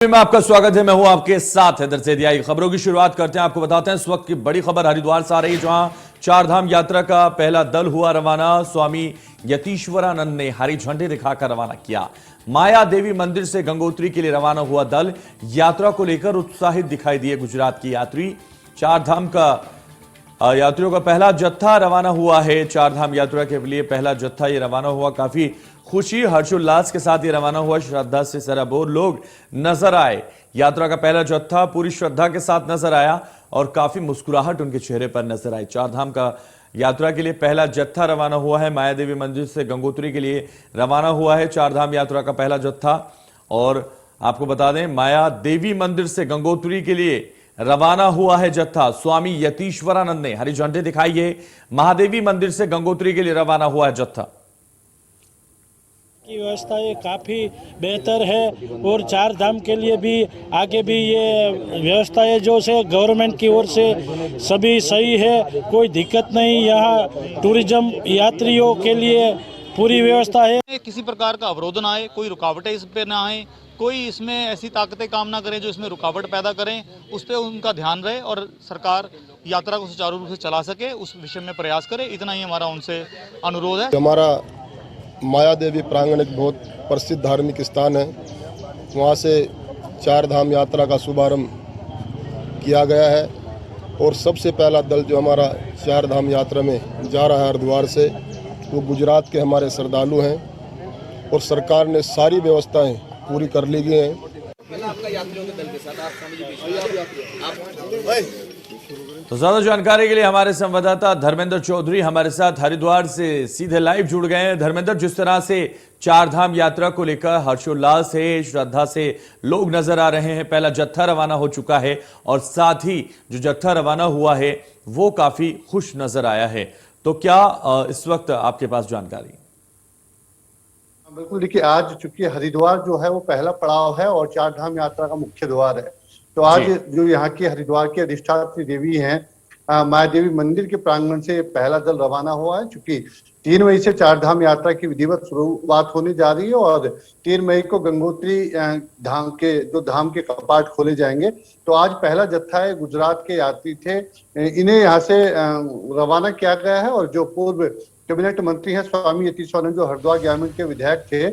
में आपका स्वागत है। मैं हूं आपके साथ हैदर सैदियाई। खबरों की शुरुआत करते हैं। आपको बताते हैं इस वक्त की बड़ी खबर हरिद्वार से आ रही है, जहां चारधाम यात्रा का पहला दल हुआ रवाना। स्वामी यतीश्वरानंद ने हरी झंडी दिखाकर रवाना किया। माया देवी मंदिर से गंगोत्री के लिए रवाना हुआ दल यात्रा को लेकर उत्साहित दिखाई दिए गुजरात के यात्री। चारधाम का यात्रियों का पहला जत्था रवाना हुआ है। चारधाम यात्रा के लिए पहला जत्था ये रवाना हुआ। काफी खुशी हर्षोल्लास के साथ ये रवाना हुआ। श्रद्धा से सराबोर लोग नजर आए। यात्रा का पहला जत्था पूरी श्रद्धा के साथ नजर आया और काफी मुस्कुराहट उनके चेहरे पर नजर आई। चारधाम का यात्रा के लिए पहला जत्था रवाना हुआ है। माया देवी मंदिर से गंगोत्री के लिए रवाना हुआ है चारधाम यात्रा का पहला जत्था। और आपको बता दें, माया देवी मंदिर से गंगोत्री के लिए रवाना हुआ है जत्था। स्वामी यतीश्वरानंद ने हरी झंडी दिखाई है। महादेवी मंदिर से गंगोत्री के लिए रवाना हुआ है जत्था। की व्यवस्था ये काफ़ी बेहतर है और चार धाम के लिए भी आगे भी ये व्यवस्थाएं जो से गवर्नमेंट की ओर से सभी सही है, कोई दिक्कत नहीं। यहाँ टूरिज्म यात्रियों के लिए पूरी व्यवस्था है। किसी प्रकार का अवरोध ना आए, कोई रुकावटें इस पे ना आए, कोई इसमें ऐसी ताकतें काम ना करें जो इसमें रुकावट पैदा करें, उस पर उनका ध्यान रहे और सरकार यात्रा को सुचारू रूप से चला सके, उस विषय में प्रयास करे। इतना ही हमारा उनसे अनुरोध है। हमारा माया देवी प्रांगण एक बहुत प्रसिद्ध धार्मिक स्थान है। वहाँ से चार धाम यात्रा का शुभारंभ किया गया है और सबसे पहला दल जो हमारा चार धाम यात्रा में जा रहा है हरिद्वार से, वो गुजरात के हमारे श्रद्धालु हैं और सरकार ने सारी व्यवस्थाएं पूरी कर ली गई हैं। तो ज्यादा जानकारी के लिए हमारे संवाददाता धर्मेंद्र चौधरी हमारे साथ हरिद्वार से सीधे लाइव जुड़ गए हैं। धर्मेंद्र, जिस तरह से चारधाम यात्रा को लेकर हर्षोल्लास है, श्रद्धा से लोग नजर आ रहे हैं, पहला जत्था रवाना हो चुका है और साथ ही जो जत्था रवाना हुआ है वो काफी खुश नजर आया है, तो क्या इस वक्त आपके पास जानकारी? बिल्कुल, देखिए आज चूंकि हरिद्वार जो है वो पहला पड़ाव है और चार धाम यात्रा का मुख्य द्वार है, तो आज जो यहाँ की हरिद्वार की अधिष्ठात्री देवी हैं माया देवी मंदिर के प्रांगण से पहला दल रवाना हुआ है। चूंकि 3 मई से चार धाम यात्रा की विधिवत शुरुआत होने जा रही है और 3 मई को गंगोत्री धाम के कपाट खोले जाएंगे। तो आज पहला जत्था है, गुजरात के यात्री थे, इन्हें यहाँ से रवाना किया गया है। और जो पूर्व कैबिनेट मंत्री हैं स्वामी यतीश्वरानंद, जो हरिद्वार ग्रामीण के विधायक थे,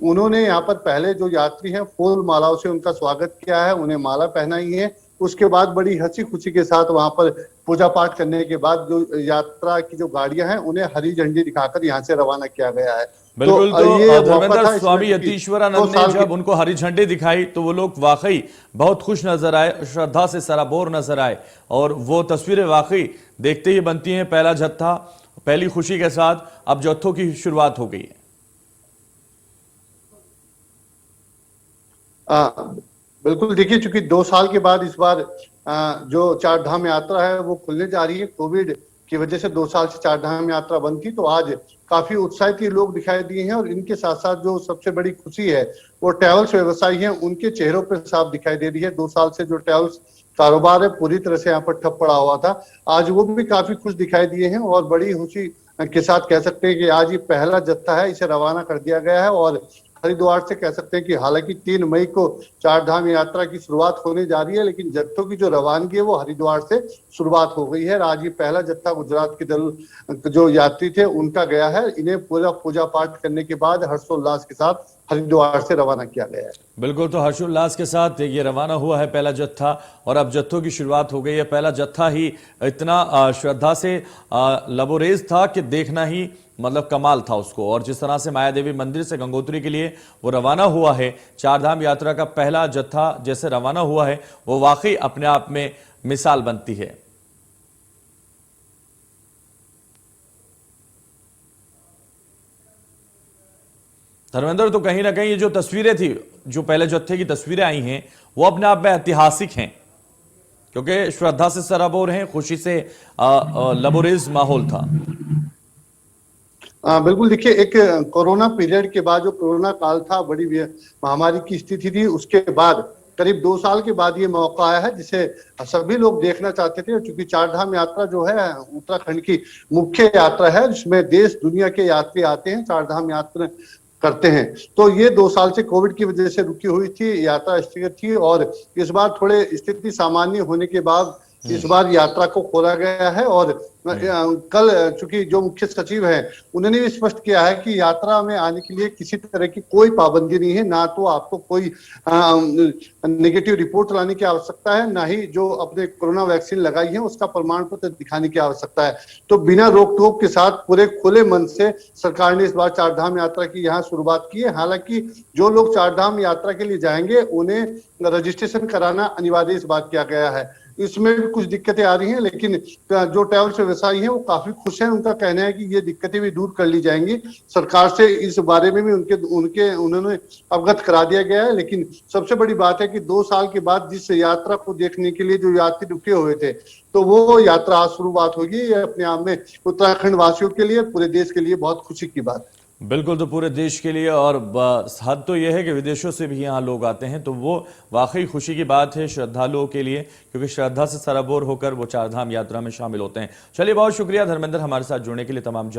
उन्होंने यहाँ पर पहले जो यात्री हैं फूल मालाओं से उनका स्वागत किया है, उन्हें माला पहनाई है। उसके बाद बड़ी हंसी खुशी के साथ वहां पर पूजा पाठ करने के बाद जो यात्रा की जो गाड़ियां हैं उन्हें हरी झंडी दिखाकर यहाँ से रवाना किया गया है। बिल्कुल। तो धर्मेंद्र, स्वामी यतीश्वरानंद ने जब उनको हरी झंडी दिखाई तो वो लोग वाकई बहुत खुश नजर आए, श्रद्धा से सराबोर नजर आए और वो तस्वीरें वाकई देखते ही बनती हैं। पहला जत्था पहली खुशी के साथ अब जत्थों की शुरुआत हो गई है। बिल्कुल, देखिए चूंकि 2 साल के बाद इस बार जो चार धाम यात्रा है वो खुलने जा रही है। कोविड की वजह से 2 साल से चार धाम यात्रा बंद थी, तो आज काफी उत्साहित लोग दिखाई दिए हैं। और इनके साथ साथ जो सबसे बड़ी खुशी है वो ट्रैवल्स व्यवसायी हैं, उनके चेहरों पर साफ दिखाई दे रही है। 2 साल से जो ट्रैवल्स कारोबार है पूरी तरह से यहाँ पर ठप पड़ा हुआ था, आज वो भी काफी खुश दिखाई दिए हैं और बड़ी खुशी के साथ कह सकते हैं कि आज ये पहला जत्था है, इसे रवाना कर दिया गया है। और हरिद्वार से कह सकते हैं कि हालांकि 3 मई को चार धाम यात्रा की शुरुआत होने जा रही है, लेकिन जत्थों की जो रवानगी है वो हरिद्वार से शुरुआत हो गई है। आज ये पहला जत्था गुजरात के दल जो यात्री थे उनका गया है। इन्हें पूरा पूजा पाठ करने के बाद हर्षोल्लास के साथ हरिद्वार से रवाना किया गया है। बिल्कुल, तो हर्षोल्लास के साथ ये रवाना हुआ है पहला जत्था और अब जत्थों की शुरुआत हो गई है। पहला जत्था ही इतना श्रद्धा से लबोरेज था कि देखना ही मतलब कमाल था उसको। और जिस तरह से माया देवी मंदिर से गंगोत्री के लिए वो रवाना हुआ है, चारधाम यात्रा का पहला जत्था जैसे रवाना हुआ है, वो वाकई अपने आप में मिसाल बनती है। धर्मेंद्र, तो कहीं ना कहीं ये जो तस्वीरें थी, जो पहले जत्थे की तस्वीरें आई हैं, वो अपने आप में ऐतिहासिक हैं क्योंकि श्रद्धा से सराबोर हैं, खुशी से लबोरेज माहौल था। बिल्कुल, देखिए एक कोरोना पीरियड के बाद जो कोरोना काल था, बड़ी महामारी की स्थिति थी, उसके बाद करीब 2 साल के बाद ये मौका आया है जिसे सभी लोग देखना चाहते थे। क्योंकि चारधाम यात्रा जो है उत्तराखंड की मुख्य यात्रा है जिसमें देश दुनिया के यात्री आते हैं। चारधाम यात्रा करते हैं। तो ये 2 साल से कोविड की वजह से रुकी हुई थी, यात्रा स्थगित थी और इस बार थोड़े स्थिति सामान्य होने के बाद इस बार यात्रा को खोला गया है। और कल चूंकि जो मुख्य सचिव हैं उन्होंने भी स्पष्ट किया है कि यात्रा में आने के लिए किसी तरह की कोई पाबंदी नहीं है, ना तो आपको कोई नेगेटिव रिपोर्ट लाने की आवश्यकता है, ना ही जो अपने कोरोना वैक्सीन लगाई है उसका प्रमाण पत्र दिखाने की आवश्यकता है। तो बिना रोक टोक के साथ पूरे खुले मन से सरकार ने इस बार चार धाम यात्रा की यहाँ शुरुआत की है। हालांकि जो लोग चार धाम यात्रा के लिए जाएंगे उन्हें रजिस्ट्रेशन कराना अनिवार्य इस बार किया गया है। इसमें भी कुछ दिक्कतें आ रही हैं, लेकिन जो ट्रैवल्स व्यवसायी हैं वो काफी खुश हैं। उनका कहना है कि ये दिक्कतें भी दूर कर ली जाएंगी। सरकार से इस बारे में भी उन्होंने अवगत करा दिया गया है। लेकिन सबसे बड़ी बात है कि 2 साल के बाद जिस यात्रा को देखने के लिए जो यात्री रुके हुए थे, तो वो यात्रा आज शुरुआत होगी। ये अपने आप में उत्तराखंड वासियों के लिए, पूरे देश के लिए बहुत खुशी की बात है। बिल्कुल, तो पूरे देश के लिए, और हद तो यह है कि विदेशों से भी यहाँ लोग आते हैं, तो वो वाकई खुशी की बात है श्रद्धालुओं के लिए, क्योंकि श्रद्धा से सराबोर होकर वो चारधाम यात्रा में शामिल होते हैं। चलिए, बहुत शुक्रिया धर्मेंद्र हमारे साथ जुड़ने के लिए। तमाम